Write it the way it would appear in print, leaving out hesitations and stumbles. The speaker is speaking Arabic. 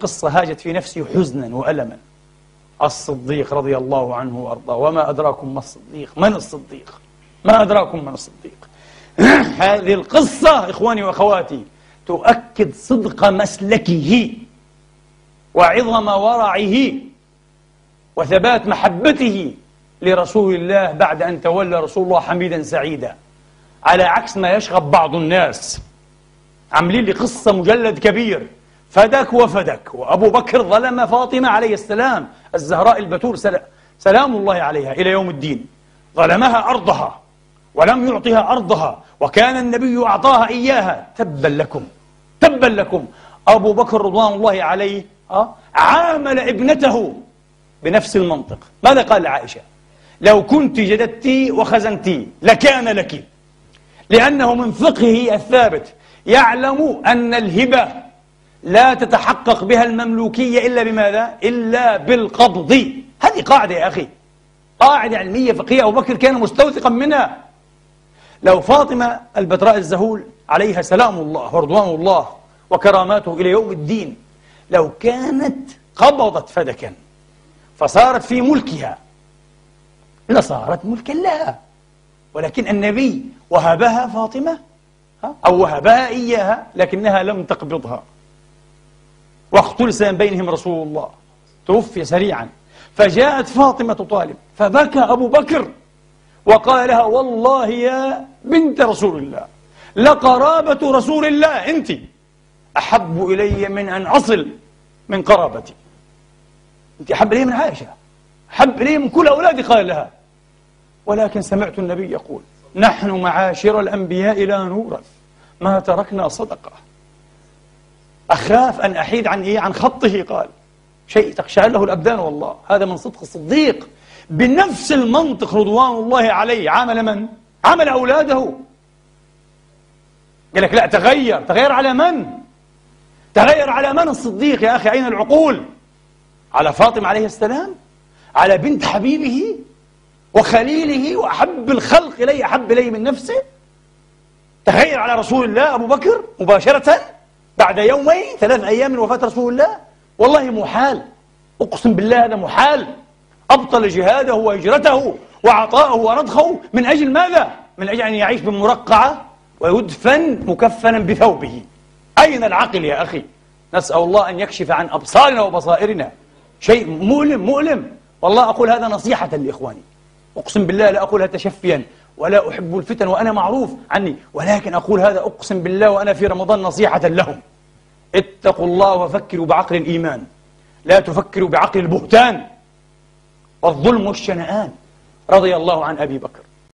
قصة هاجت في نفسي حزنا وألما. الصديق رضي الله عنه وأرضاه. وما أدراكم ما الصديق؟ من الصديق؟ ما أدراكم من الصديق؟ هذه القصة إخواني وأخواتي تؤكد صدق مسلكه وعظم ورعه وثبات محبته لرسول الله بعد أن تولى رسول الله حميدا سعيدا، على عكس ما يشغب بعض الناس. عاملين لي قصة مجلد كبير، فدك وفدك، وأبو بكر ظلم فاطمة عليه السلام الزهراء البتول سلام الله عليها إلى يوم الدين، ظلمها أرضها ولم يعطها أرضها، وكان النبي أعطاها إياها. تبا لكم تبا لكم. أبو بكر رضوان الله عليه عامل ابنته بنفس المنطق. ماذا قال لعائشة؟ لو كنت جددتي وخزنتي لكان لك، لأنه من فقهه الثابت يعلم أن الهبة لا تتحقق بها المملوكية إلا بماذا؟ إلا بالقبض. هذه قاعدة يا أخي، قاعدة علمية فقهية أبو بكر كان مستوثقا منها. لو فاطمة البتراء الزهول عليها سلام الله ورضوان الله وكراماته إلى يوم الدين، لو كانت قبضت فدكا فصارت في ملكها لصارت ملكا لها، ولكن النبي وهبها فاطمة أو وهبها إياها، لكنها لم تقبضها، واختلس من بينهم رسول الله، توفي سريعا. فجاءت فاطمة تطالب، فبكى أبو بكر وقال لها: والله يا بنت رسول الله لقرابة رسول الله أنت أحب إلي من أن أصل من قرابتي. أنت أحب إلي من عائشة، أحب إلي من كل أولادي. قال لها: ولكن سمعت النبي يقول: نحن معاشر الأنبياء لا نورث ما تركنا صدقة. أخاف أن أحيد عن خطه. قال شيء تخشع له الأبدان. والله هذا من صدق الصديق. بنفس المنطق رضوان الله عليه عامل من؟ عامل أولاده. قال لك لا، تغير على من؟ تغير على من الصديق يا أخي؟ أين العقول؟ على فاطمة عليه السلام، على بنت حبيبه وخليله وأحب الخلق إليه، أحب إليه من نفسه. تغير على رسول الله أبو بكر مباشرة بعد يومين 3 أيام من وفاة رسول الله. والله محال، أقسم بالله هذا محال. أبطل جهاده وهجرته وعطاءه ورضخه من أجل ماذا؟ من أجل أن يعيش بمرقعة ويدفن مكفنا بثوبه. أين العقل يا أخي؟ نسأل الله أن يكشف عن أبصارنا وبصائرنا. شيء مؤلم مؤلم. والله أقول هذا نصيحة لإخواني، أقسم بالله لا أقولها تشفيا، ولا أحب الفتن وأنا معروف عني، ولكن أقول هذا أقسم بالله وأنا في رمضان نصيحة لهم. اتقوا الله وفكروا بعقل الإيمان، لا تفكروا بعقل البهتان والظلم والشنآن. رضي الله عن أبي بكر.